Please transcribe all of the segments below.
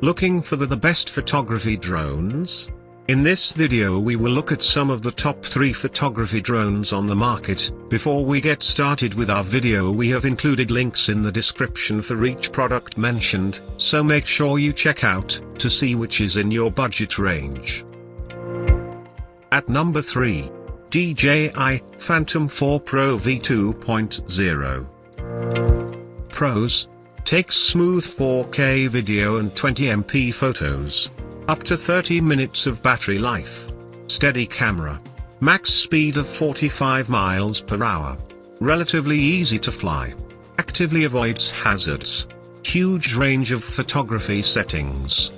Looking for the best photography drones? In this video we will look at some of the top 3 photography drones on the market. Before we get started with our video, we have included links in the description for each product mentioned, so make sure you check out to see which is in your budget range. At number 3. DJI Phantom 4 Pro V2.0. Pros: takes smooth 4K video and 20MP photos. Up to 30 minutes of battery life. Steady camera. Max speed of 45 miles per hour. Relatively easy to fly. Actively avoids hazards. Huge range of photography settings.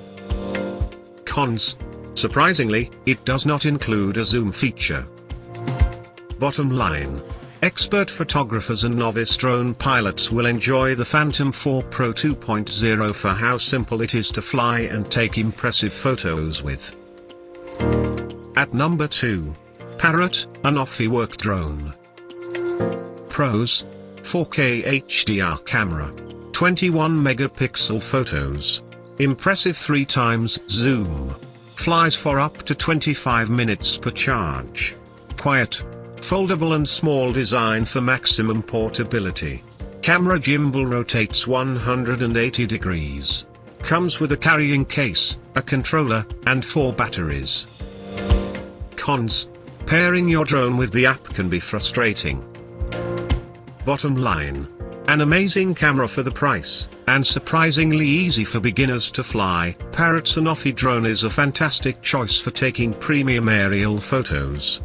Cons: surprisingly, it does not include a zoom feature. Bottom line: expert photographers and novice drone pilots will enjoy the Phantom 4 Pro 2.0 for how simple it is to fly and take impressive photos with. At number 2. Parrot, ANAFI work drone. Pros: 4K HDR camera. 21 megapixel photos. Impressive 3 times zoom. Flies for up to 25 minutes per charge. Quiet. Foldable and small design for maximum portability. Camera gimbal rotates 180 degrees. Comes with a carrying case, a controller, and 4 batteries. Cons: pairing your drone with the app can be frustrating. Bottom line: an amazing camera for the price, and surprisingly easy for beginners to fly. Parrot's ANAFI drone is a fantastic choice for taking premium aerial photos.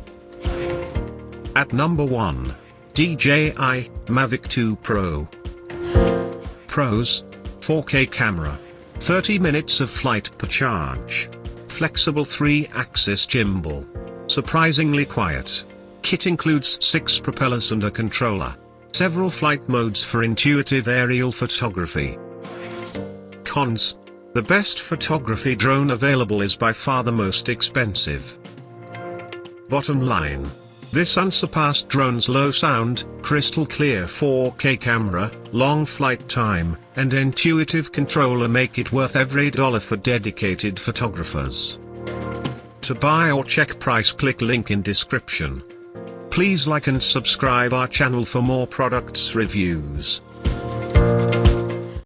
At number 1. DJI Mavic 2 Pro. Pros: 4K camera. 30 minutes of flight per charge. Flexible 3-axis gimbal. Surprisingly quiet. Kit includes 6 propellers and a controller. Several flight modes for intuitive aerial photography. Cons: the best photography drone available is by far the most expensive. Bottom line: this unsurpassed drone's low sound, crystal clear 4K camera, long flight time, and intuitive controller make it worth every dollar for dedicated photographers. To buy or check price, click link in description. Please like and subscribe our channel for more products reviews.